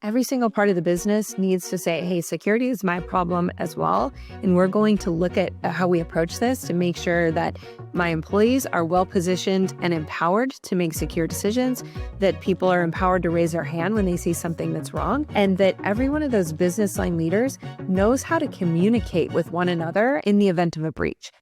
Every single part of the business needs to say, hey, security is my problem as well. And we're going to look at how we approach this to make sure that my employees are well positioned and empowered to make secure decisions, that people are empowered to raise their hand when they see something that's wrong, and that every one of those business line leaders knows how to communicate with one another in the event of a breach.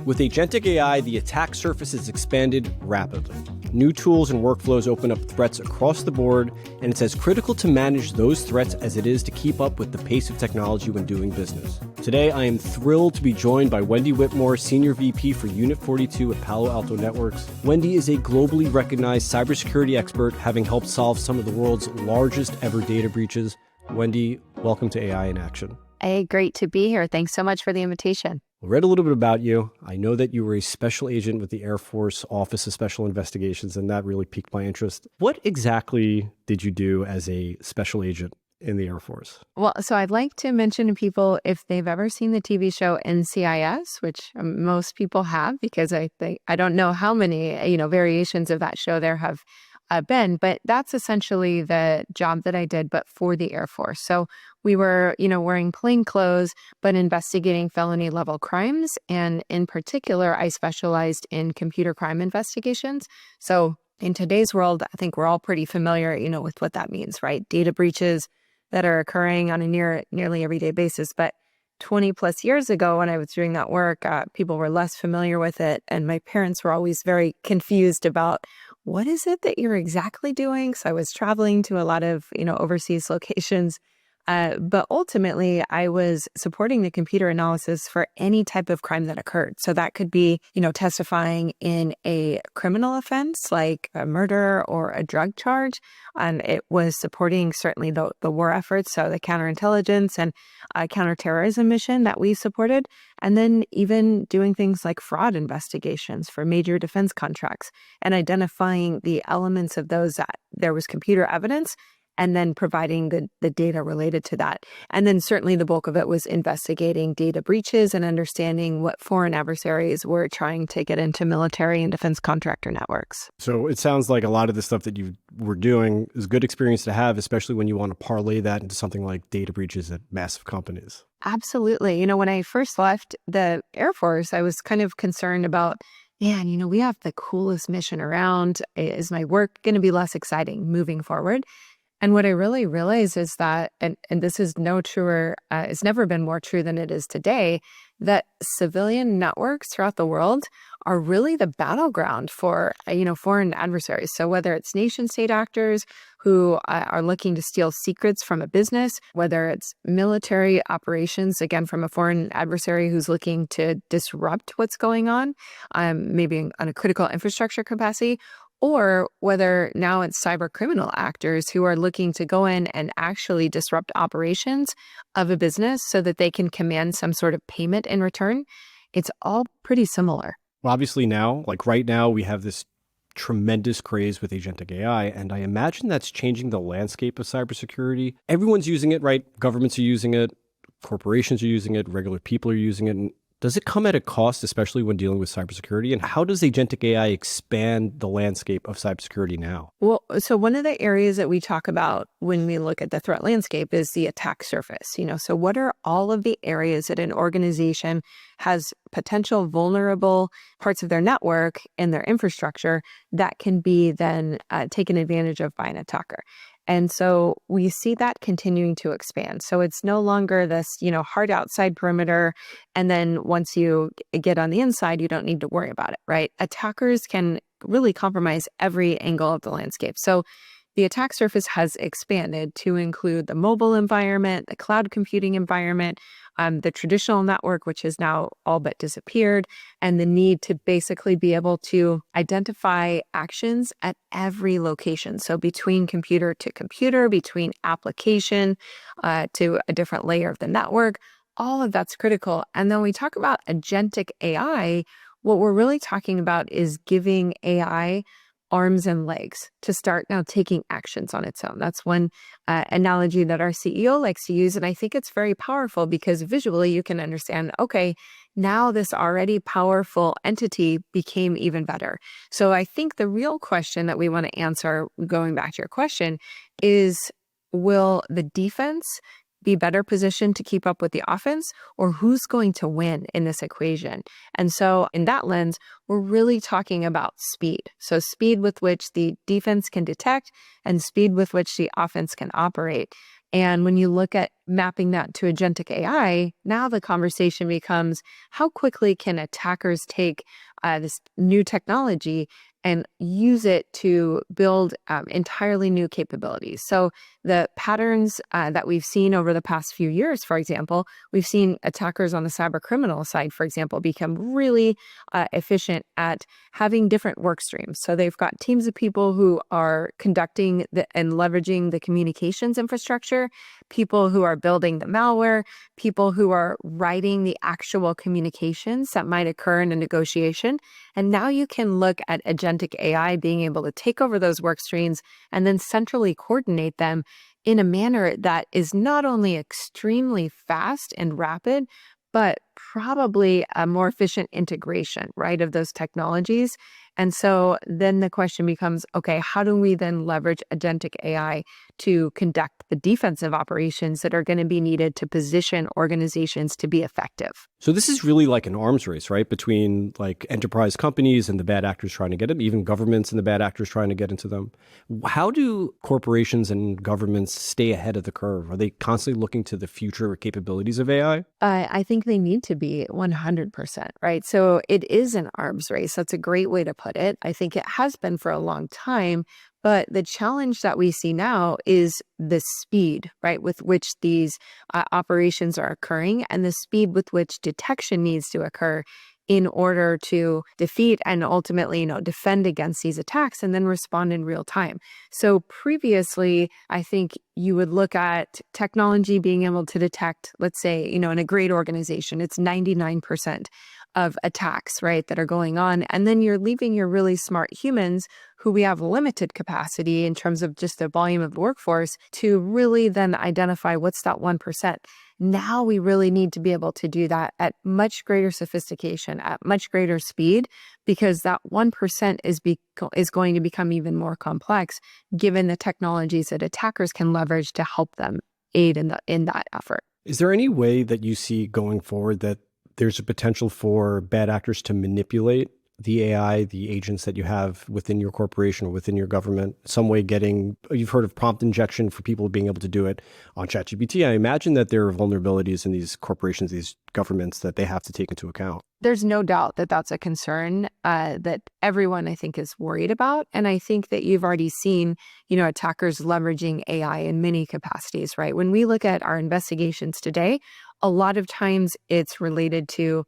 With agentic AI, the attack surface is expanded rapidly. New tools and workflows open up threats across the board, and it's as critical to manage those threats as it is to keep up with the pace of technology when doing business. Today, I am thrilled to be joined by Wendy Whitmore, Senior VP for Unit 42 at Palo Alto Networks. Wendy is a globally recognized cybersecurity expert, having helped solve some of the world's largest ever data breaches. Wendy, welcome to AI in Action. Hey, great to be here. Thanks so much for the invitation. I read a little bit about you. I know that you were a special agent with the Air Force Office of Special Investigations, and that really piqued my interest. What exactly did you do as a special agent in the Air Force? Well, so I'd like to mention to people if they've ever seen the TV show NCIS, which most people have, because I don't know how many variations of that show there have been, but that's essentially the job that I did, but for the Air Force. So we were, wearing plain clothes, but investigating felony level crimes. And in particular, I specialized in computer crime investigations. So in today's world, I think we're all pretty familiar, with what that means, right? Data breaches that are occurring on a nearly everyday basis. But 20 plus years ago, when I was doing that work, people were less familiar with it. And my parents were always very confused about what is it that you're exactly doing? So I was traveling to a lot of, overseas locations. But ultimately, I was supporting the computer analysis for any type of crime that occurred. So that could be, testifying in a criminal offense like a murder or a drug charge. And it was supporting certainly the war efforts, so the counterintelligence and counterterrorism mission that we supported. And then even doing things like fraud investigations for major defense contracts and identifying the elements of those that there was computer evidence, and then providing the data related to that. And then certainly the bulk of it was investigating data breaches and understanding what foreign adversaries were trying to get into military and defense contractor networks. So it sounds like a lot of the stuff that you were doing is good experience to have, especially when you want to parlay that into something like data breaches at massive companies. Absolutely. When I first left the Air Force, I was kind of concerned about, man, we have the coolest mission around. Is my work going to be less exciting moving forward? And what I really realized is that, and this is no truer, it's never been more true than it is today, that civilian networks throughout the world are really the battleground for, foreign adversaries. So whether it's nation state actors who are looking to steal secrets from a business, whether it's military operations, again, from a foreign adversary who's looking to disrupt what's going on, maybe on a critical infrastructure capacity, or whether now it's cyber criminal actors who are looking to go in and actually disrupt operations of a business so that they can command some sort of payment in return. It's all pretty similar. Well, obviously now, like right now, we have this tremendous craze with agentic AI, and I imagine that's changing the landscape of cybersecurity. Everyone's using it, right? Governments are using it, corporations are using it, regular people are using it. And does it come at a cost, especially when dealing with cybersecurity? And how does agentic AI expand the landscape of cybersecurity now? Well, so one of the areas that we talk about when we look at the threat landscape is the attack surface. So what are all of the areas that an organization has potential vulnerable parts of their network and their infrastructure that can be then taken advantage of by an attacker? And so we see that continuing to expand. So it's no longer this, hard outside perimeter. And then once you get on the inside, you don't need to worry about it, right? Attackers can really compromise every angle of the landscape. So the attack surface has expanded to include the mobile environment, the cloud computing environment, the traditional network, which has now all but disappeared, and the need to basically be able to identify actions at every location. So between computer to computer, between application to a different layer of the network, all of that's critical. And then we talk about agentic AI. What we're really talking about is giving AI arms and legs to start now taking actions on its own. That's one analogy that our CEO likes to use. And I think it's very powerful because visually you can understand, okay, now this already powerful entity became even better. So I think the real question that we want to answer, going back to your question, is will the defense be better positioned to keep up with the offense, or who's going to win in this equation? And so in that lens, we're really talking about speed. So speed with which the defense can detect and speed with which the offense can operate. And when you look at mapping that to agentic AI, now the conversation becomes how quickly can attackers take this new technology and use it to build entirely new capabilities. So the patterns that we've seen over the past few years, for example, we've seen attackers on the cyber criminal side, for example, become really efficient at having different work streams. So they've got teams of people who are conducting and leveraging the communications infrastructure, people who are building the malware, people who are writing the actual communications that might occur in a negotiation. And now you can look at agentic AI being able to take over those work streams and then centrally coordinate them in a manner that is not only extremely fast and rapid, but probably a more efficient integration, right, of those technologies. And so then the question becomes, okay, how do we then leverage agentic AI to conduct the defensive operations that are going to be needed to position organizations to be effective? So this is really like an arms race, right? Between like enterprise companies and the bad actors trying to get them, even governments and the bad actors trying to get into them. How do corporations and governments stay ahead of the curve? Are they constantly looking to the future capabilities of AI? I think they need to be 100%, right? So it is an arms race. That's a great way to put it. I think it has been for a long time. But the challenge that we see now is the speed, right, with which these operations are occurring and the speed with which detection needs to occur in order to defeat and ultimately, defend against these attacks and then respond in real time. So previously, I think you would look at technology being able to detect, let's say, in a great organization, it's 99% of attacks, right, that are going on. And then you're leaving your really smart humans who we have limited capacity in terms of just the volume of the workforce to really then identify what's that 1%. Now we really need to be able to do that at much greater sophistication, at much greater speed, because that 1% is going to become even more complex given the technologies that attackers can leverage to help them aid in that effort. Is there any way that you see going forward that there's a potential for bad actors to manipulate the AI, the agents that you have within your corporation or within your government, some way you've heard of prompt injection for people being able to do it on ChatGPT. I imagine that there are vulnerabilities in these corporations, these governments that they have to take into account. There's no doubt that that's a concern that everyone, I think, is worried about. And I think that you've already seen, attackers leveraging AI in many capacities, right? When we look at our investigations today, a lot of times it's related to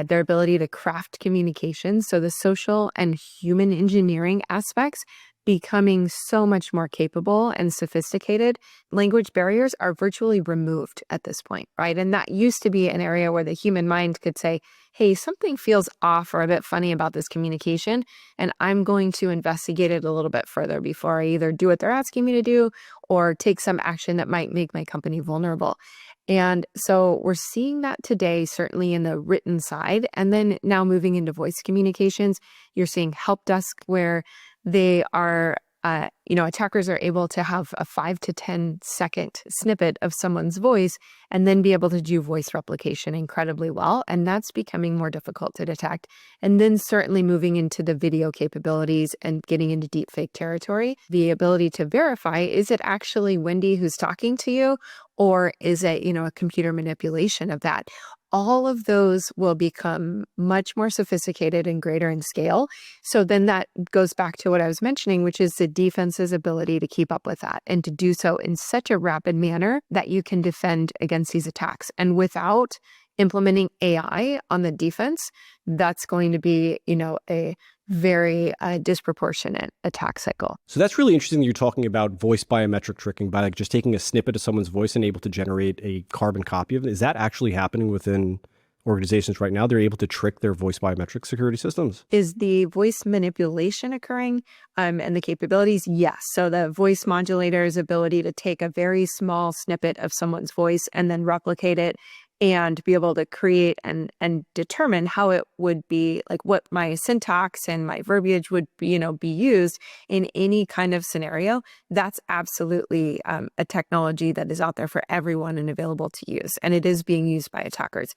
their ability to craft communications. So the social and human engineering aspects becoming so much more capable and sophisticated. Language barriers are virtually removed at this point, right? And that used to be an area where the human mind could say, hey, something feels off or a bit funny about this communication, and I'm going to investigate it a little bit further before I either do what they're asking me to do or take some action that might make my company vulnerable. And so we're seeing that today, certainly in the written side. And then now moving into voice communications, you're seeing help desk where they are, attackers are able to have a 5 to 10 second snippet of someone's voice and then be able to do voice replication incredibly well. And that's becoming more difficult to detect. And then certainly moving into the video capabilities and getting into deepfake territory, the ability to verify, is it actually Wendy who's talking to you? Or is it, a computer manipulation of that? All of those will become much more sophisticated and greater in scale. So then that goes back to what I was mentioning, which is the defense's ability to keep up with that and to do so in such a rapid manner that you can defend against these attacks. And without implementing AI on the defense, that's going to be, a very disproportionate attack cycle. So that's really interesting that you're talking about voice biometric tricking by just taking a snippet of someone's voice and able to generate a carbon copy of it. Is that actually happening within organizations right now, they're able to trick their voice biometric security systems. Is the voice manipulation occurring and the capabilities? Yes. So the voice modulator's ability to take a very small snippet of someone's voice and then replicate it and be able to create and determine how it would be, like what my syntax and my verbiage would be used in any kind of scenario. That's absolutely a technology that is out there for everyone and available to use. And it is being used by attackers.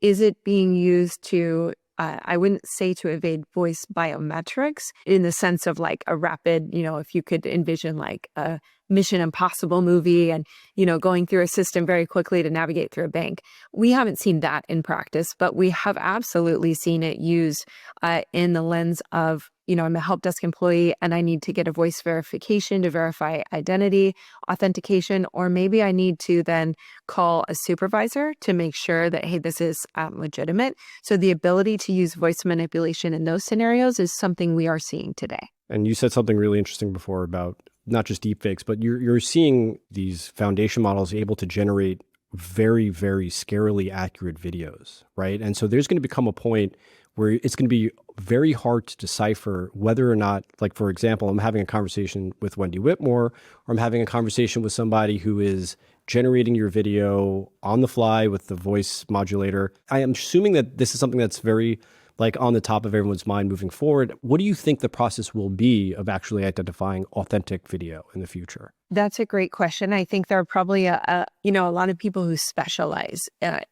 Is it being used to, I wouldn't say to evade voice biometrics in the sense of like a rapid, if you could envision like a Mission Impossible movie and, going through a system very quickly to navigate through a bank. We haven't seen that in practice, but we have absolutely seen it used in the lens of, I'm a help desk employee and I need to get a voice verification to verify identity, authentication, or maybe I need to then call a supervisor to make sure that, hey, this is legitimate. So the ability to use voice manipulation in those scenarios is something we are seeing today. And you said something really interesting before about not just deepfakes, but you're seeing these foundation models able to generate very, very scarily accurate videos, right? And so there's going to become a point where it's going to be very hard to decipher whether or not, like, for example, I'm having a conversation with Wendy Whitmore, or I'm having a conversation with somebody who is generating your video on the fly with the voice modulator. I am assuming that this is something that's very on the top of everyone's mind moving forward. What do you think the process will be of actually identifying authentic video in the future? That's a great question. I think there are probably a lot of people who specialize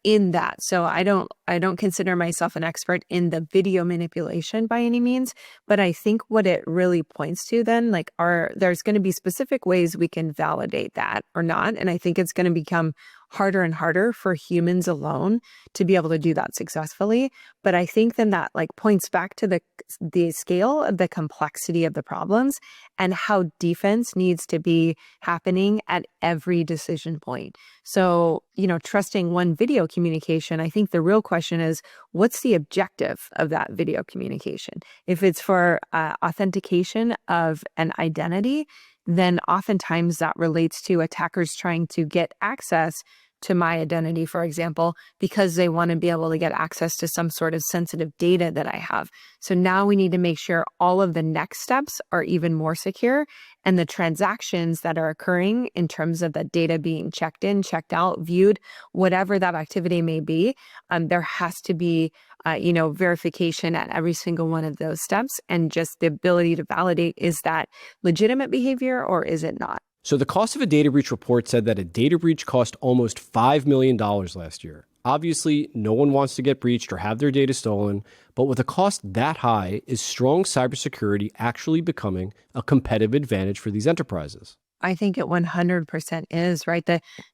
in that. So I don't consider myself an expert in the video manipulation by any means, but I think what it really points to then, there's going to be specific ways we can validate that or not. And I think it's going to become harder and harder for humans alone to be able to do that successfully. But I think then that points back to the scale of the complexity of the problems and how defense needs to be happening at every decision point. So, trusting one video communication, I think the real question is, what's the objective of that video communication? If it's for authentication of an identity, then oftentimes that relates to attackers trying to get access to my identity, for example, because they want to be able to get access to some sort of sensitive data that I have. So now we need to make sure all of the next steps are even more secure, and the transactions that are occurring in terms of the data being checked in, checked out, viewed, whatever that activity may be, there has to be verification at every single one of those steps, and just the ability to validate, is that legitimate behavior or is it not? So the cost of a data breach report said that a data breach cost almost $5 million last year. Obviously, no one wants to get breached or have their data stolen, but with a cost that high, is strong cybersecurity actually becoming a competitive advantage for these enterprises? I think it 100% is, right?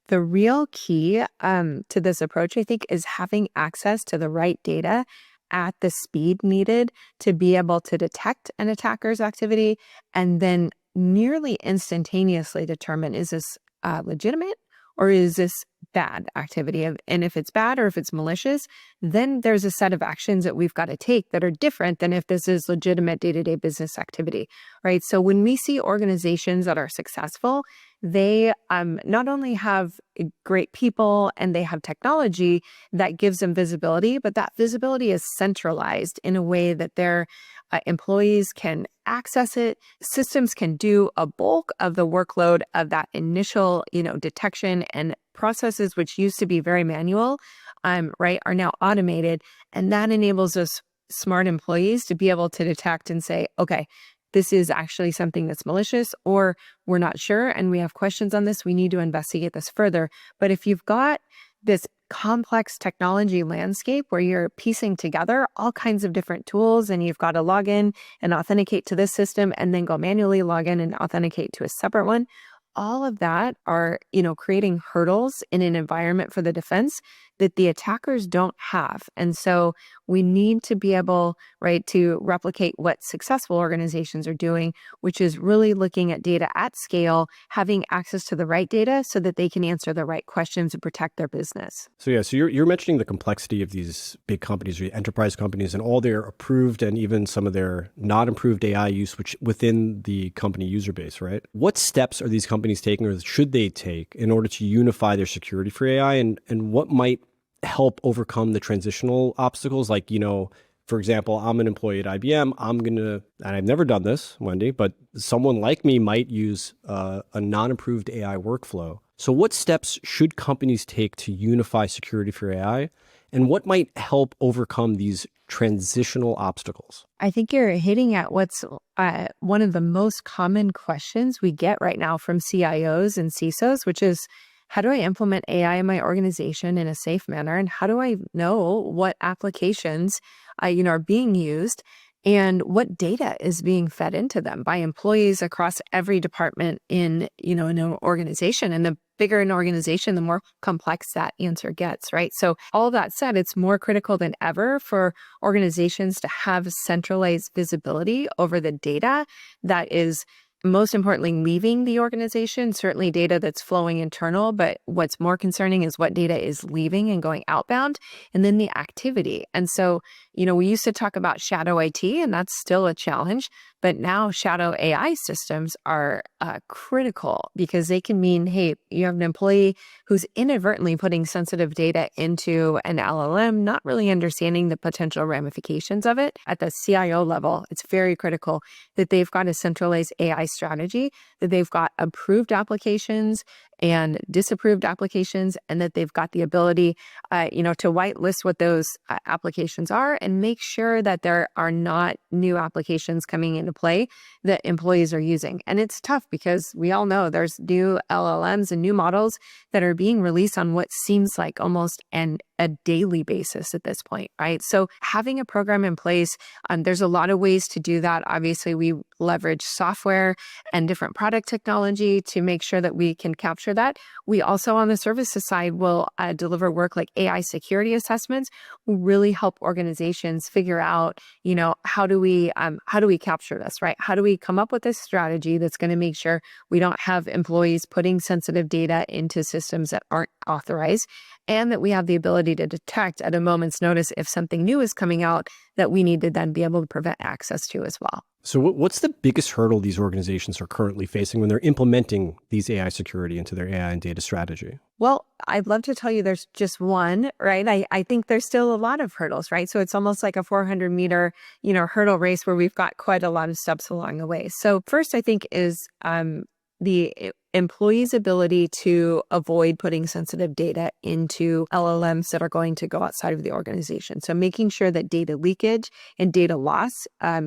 The real key to this approach, I think, is having access to the right data at the speed needed to be able to detect an attacker's activity and then nearly instantaneously determine, is this legitimate or is this bad activity? And if it's bad or if it's malicious, then there's a set of actions that we've got to take that are different than if this is legitimate day-to-day business activity, right? So when we see organizations that are successful, they not only have great people and they have technology that gives them visibility, but that visibility is centralized in a way that their employees can access it. Systems can do a bulk of the workload of that initial, detection, and processes which used to be very manual, right, are now automated. And that enables us smart employees to be able to detect and say, okay, this is actually something that's malicious, or we're not sure and we have questions on this. We need to investigate this further. But if you've got this complex technology landscape where you're piecing together all kinds of different tools and you've got to log in and authenticate to this system and then go manually log in and authenticate to a separate one, all of that are, creating hurdles in an environment for the defense that the attackers don't have. And so we need to be able, right, to replicate what successful organizations are doing, which is really looking at data at scale, having access to the right data so that they can answer the right questions and protect their business. So you're mentioning the complexity of these big companies, or enterprise companies, and all their approved and even some of their not approved AI use, which within the company user base, right? What steps are these companies taking, or should they take, in order to unify their security for AI, and what might help overcome the transitional obstacles? Like, for example, I'm an employee at IBM. And I've never done this, Wendy, but someone like me might use a non-approved AI workflow. So what steps should companies take to unify security for AI? And what might help overcome these transitional obstacles? I think you're hitting at what's one of the most common questions we get right now from CIOs and CISOs, which is, how do I implement AI in my organization in a safe manner? And how do I know what applications are being used and what data is being fed into them by employees across every department in an organization? And the bigger an organization, the more complex that answer gets, right? So all of that said, it's more critical than ever for organizations to have centralized visibility over the data that is, most importantly, leaving the organization, certainly data that's flowing internal, but what's more concerning is what data is leaving and going outbound, and then the activity. And so, we used to talk about shadow IT, and that's still a challenge, but now shadow AI systems are critical because they can mean, hey, you have an employee who's inadvertently putting sensitive data into an LLM, not really understanding the potential ramifications of it. At the CIO level, it's very critical that they've got a centralized AI strategy, that they've got approved applications and disapproved applications, and that they've got the ability, to whitelist what those applications are and make sure that there are not new applications coming into play that employees are using. And it's tough because we all know there's new LLMs and new models that are being released on what seems like almost a daily basis at this point, right? So having a program in place, there's a lot of ways to do that. Obviously, we leverage software and different product technology to make sure that we can capture that. We also, on the services side, will deliver work like AI security assessments, will really help organizations figure out, how do we capture this, right? How do we come up with a strategy that's going to make sure we don't have employees putting sensitive data into systems that aren't authorized, and that we have the ability to detect at a moment's notice if something new is coming out that we need to then be able to prevent access to as well. So what's the biggest hurdle these organizations are currently facing when they're implementing these AI security into their AI and data strategy? Well, I'd love to tell you there's just one, right? I think there's still a lot of hurdles, right? So it's almost like a 400-meter, hurdle race where we've got quite a lot of steps along the way. So first, I think, is the employee's ability to avoid putting sensitive data into LLMs that are going to go outside of the organization. So making sure that data leakage and data loss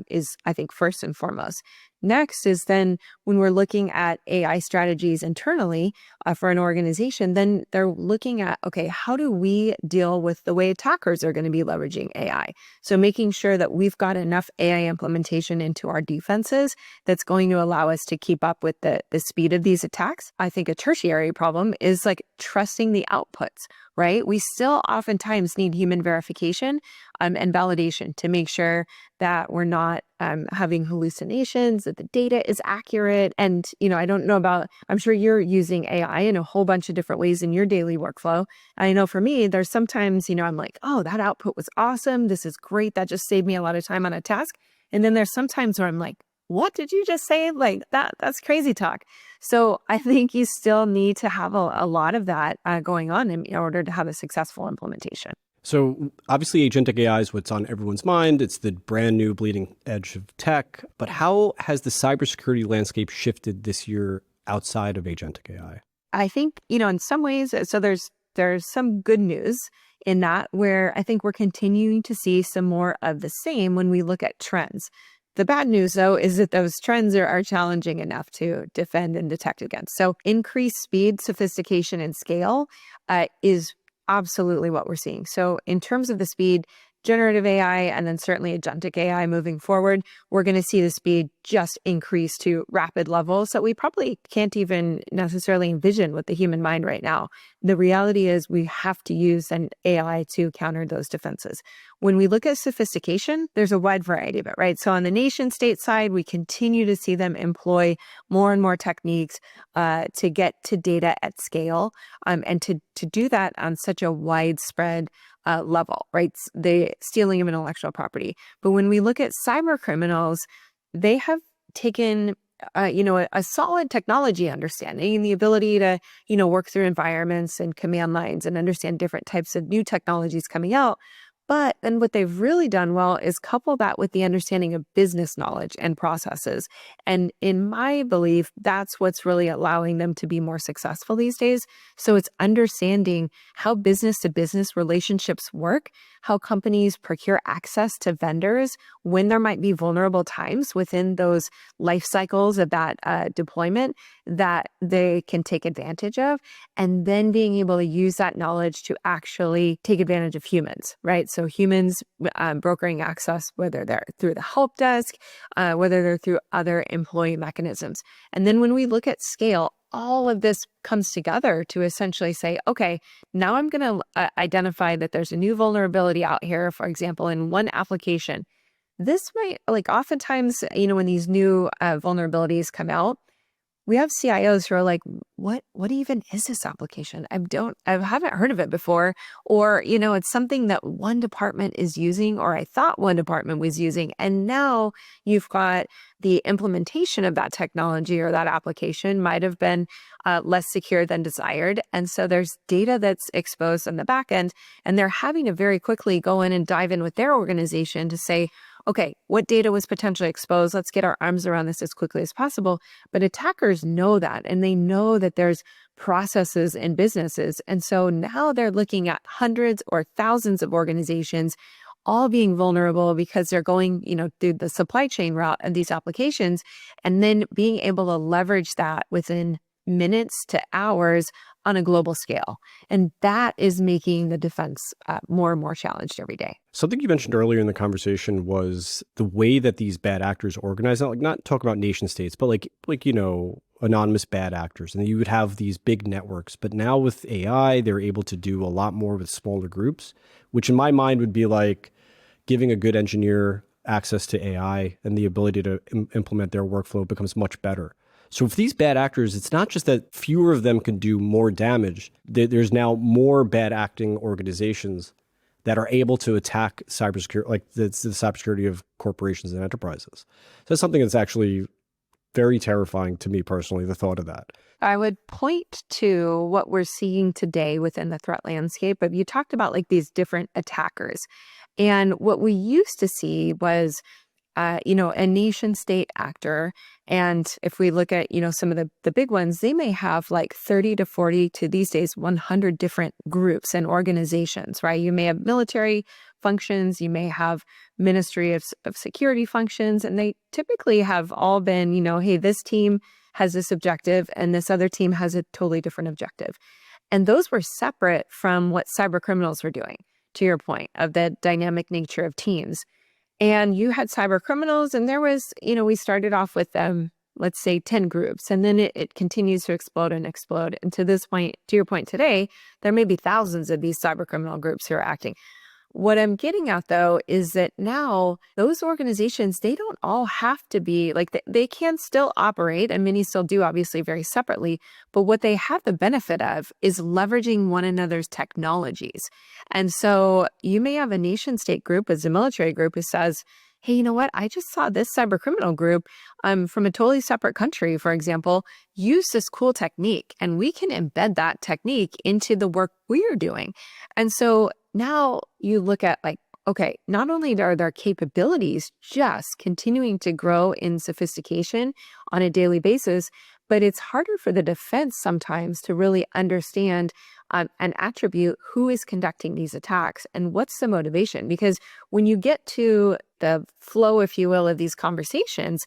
is, I think, first and foremost. Next is then when we're looking at AI strategies internally for an organization, then they're looking at, okay, how do we deal with the way attackers are going to be leveraging AI? So making sure that we've got enough AI implementation into our defenses that's going to allow us to keep up with the speed of these attacks. I think a tertiary problem is like trusting the outputs, right? We still oftentimes need human verification and validation to make sure that we're not having hallucinations, that the data is accurate. And, I don't know I'm sure you're using AI in a whole bunch of different ways in your daily workflow. I know for me, there's sometimes, I'm like, oh, that output was awesome. This is great. That just saved me a lot of time on a task. And then there's sometimes where I'm like, what did you just say? Like that's crazy talk. So I think you still need to have a lot of that going on in order to have a successful implementation. So obviously agentic AI is what's on everyone's mind. It's the brand new bleeding edge of tech. But how has the cybersecurity landscape shifted this year outside of agentic AI? I think, in some ways, so there's some good news in that, where I think we're continuing to see some more of the same when we look at trends. The bad news, though, is that those trends are challenging enough to defend and detect against. So increased speed, sophistication, and scale is absolutely what we're seeing. So in terms of the speed, generative AI and then certainly agentic AI moving forward, we're going to see the speed just increase to rapid levels that we probably can't even necessarily envision with the human mind right now. The reality is we have to use an AI to counter those defenses. When we look at sophistication, there's a wide variety of it, right? So on the nation state side, we continue to see them employ more and more techniques to get to data at scale and to do that on such a widespread level, right? The stealing of intellectual property. But when we look at cyber criminals, they have taken a solid technology understanding and the ability to, work through environments and command lines and understand different types of new technologies coming out. But then what they've really done well is couple that with the understanding of business knowledge and processes. And in my belief, that's what's really allowing them to be more successful these days. So it's understanding how business to business relationships work, how companies procure access to vendors, when there might be vulnerable times within those life cycles of that deployment that they can take advantage of, and then being able to use that knowledge to actually take advantage of humans, right? So humans brokering access, whether they're through the help desk, whether they're through other employee mechanisms. And then when we look at scale, all of this comes together to essentially say, okay, now I'm going to identify that there's a new vulnerability out here, for example, in one application. This might, like oftentimes, when these new vulnerabilities come out, we have CIOs who are like, what even is this application? I haven't heard of it before. Or, it's something that one department is using, or I thought one department was using. And now you've got the implementation of that technology or that application might have been less secure than desired. And so there's data that's exposed on the back end, and they're having to very quickly go in and dive in with their organization to say, okay, what data was potentially exposed? Let's get our arms around this as quickly as possible. But attackers know that, and they know that there's processes and businesses. And so now they're looking at hundreds or thousands of organizations all being vulnerable because they're going, through the supply chain route of these applications, and then being able to leverage that within minutes to hours on a global scale. And that is making the defense more and more challenged every day. Something you mentioned earlier in the conversation was the way that these bad actors organize, not talk about nation states, but like anonymous bad actors. And you would have these big networks. But now with AI, they're able to do a lot more with smaller groups, which in my mind would be like giving a good engineer access to AI and the ability to implement their workflow becomes much better. So if these bad actors, it's not just that fewer of them can do more damage. There's now more bad acting organizations that are able to attack cybersecurity, like the cybersecurity of corporations and enterprises. So that's something that's actually very terrifying to me personally, the thought of that. I would point to what we're seeing today within the threat landscape. But you talked about like these different attackers. And what we used to see was a nation state actor. And if we look at, some of the big ones, they may have like 30 to 40 to these days, 100 different groups and organizations, right? You may have military functions, you may have Ministry of Security functions, and they typically have all been, hey, this team has this objective and this other team has a totally different objective. And those were separate from what cyber criminals were doing, to your point of the dynamic nature of teams. And you had cyber criminals, and there was, we started off with let's say 10 groups, and then it continues to explode and explode. And to this point, to your point today, there may be thousands of these cyber criminal groups who are acting. What I'm getting at, though, is that now those organizations, they don't all have to be like they can still operate, and many still do, obviously, very separately. But what they have the benefit of is leveraging one another's technologies. And so you may have a nation state group as a military group who says, hey, you know what? I just saw this cyber criminal group from a totally separate country, for example, use this cool technique, and we can embed that technique into the work we're doing. And so now you look at like, okay, not only are their capabilities just continuing to grow in sophistication on a daily basis, but it's harder for the defense sometimes to really understand and attribute who is conducting these attacks and what's the motivation. Because when you get to the flow, if you will, of these conversations,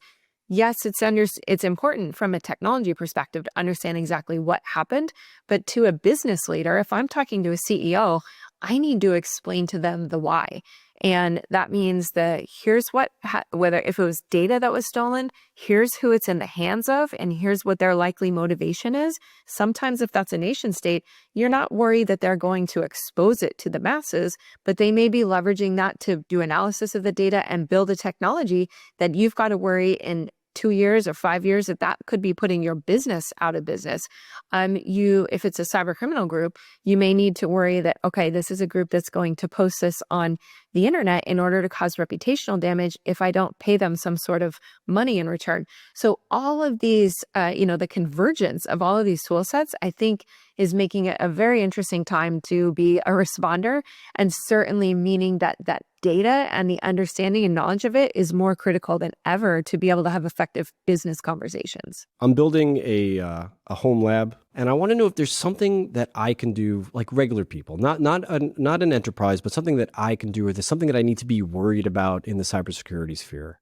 yes, it's important from a technology perspective to understand exactly what happened. But to a business leader, if I'm talking to a CEO, I need to explain to them the why. And that means that here's whether if it was data that was stolen, here's who it's in the hands of, and here's what their likely motivation is. Sometimes if that's a nation state, you're not worried that they're going to expose it to the masses, but they may be leveraging that to do analysis of the data and build a technology that you've got to worry in 2 years or 5 years, that could be putting your business out of business. If it's a cyber criminal group, you may need to worry that, okay, this is a group that's going to post this on the internet in order to cause reputational damage if I don't pay them some sort of money in return. So all of these, the convergence of all of these tool sets, I think is making it a very interesting time to be a responder, and certainly meaning that data and the understanding and knowledge of it is more critical than ever to be able to have effective business conversations. I'm building a home lab, and I want to know if there's something that I can do, like regular people, not an enterprise, but something that I can do, or there's something that I need to be worried about in the cybersecurity sphere.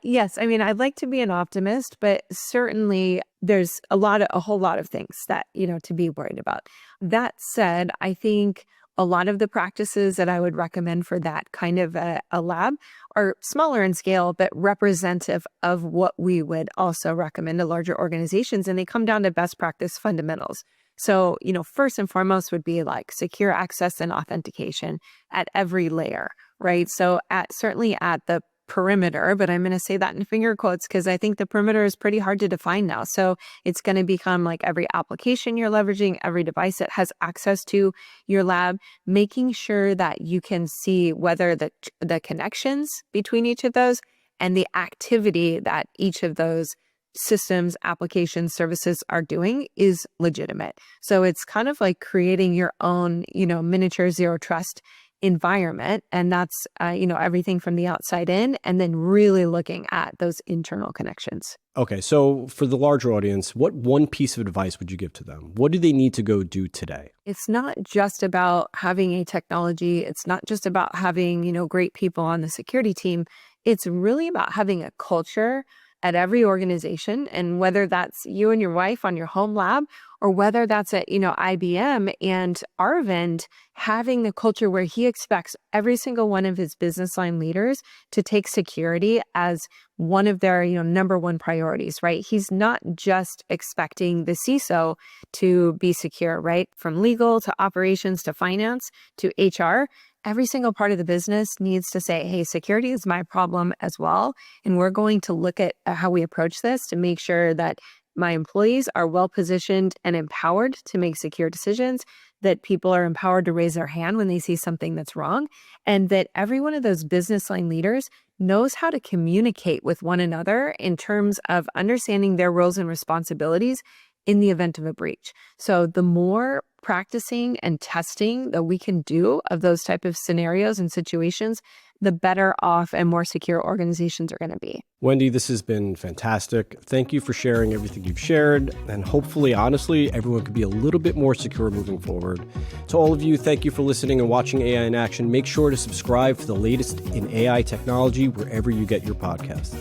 Yes. I mean, I'd like to be an optimist, but certainly there's a whole lot of things that, to be worried about. That said, I think a lot of the practices that I would recommend for that kind of a lab are smaller in scale, but representative of what we would also recommend to larger organizations. And they come down to best practice fundamentals. So, first and foremost would be like secure access and authentication at every layer, right? So certainly at the perimeter, but I'm going to say that in finger quotes because I think the perimeter is pretty hard to define now. So it's going to become like every application you're leveraging, every device that has access to your lab, making sure that you can see whether the connections between each of those and the activity that each of those systems, applications, services are doing is legitimate. So it's kind of like creating your own, miniature zero trust environment. And that's, everything from the outside in, and then really looking at those internal connections. Okay. So for the larger audience, what one piece of advice would you give to them? What do they need to go do today? It's not just about having a technology. It's not just about having, great people on the security team. It's really about having a culture at every organization, and whether that's you and your wife on your home lab, or whether that's at, IBM and Arvind having the culture where he expects every single one of his business line leaders to take security as one of their, number one priorities, right? He's not just expecting the CISO to be secure, right? From legal to operations to finance to HR. Every single part of the business needs to say, hey, security is my problem as well. And we're going to look at how we approach this to make sure that my employees are well positioned and empowered to make secure decisions, that people are empowered to raise their hand when they see something that's wrong, and that every one of those business line leaders knows how to communicate with one another in terms of understanding their roles and responsibilities in the event of a breach. So the more practicing and testing that we can do of those type of scenarios and situations, the better off and more secure organizations are going to be. Wendy, this has been fantastic. Thank you for sharing everything you've shared. And hopefully, honestly, everyone could be a little bit more secure moving forward. To all of you, thank you for listening and watching AI in Action. Make sure to subscribe for the latest in AI technology wherever you get your podcasts.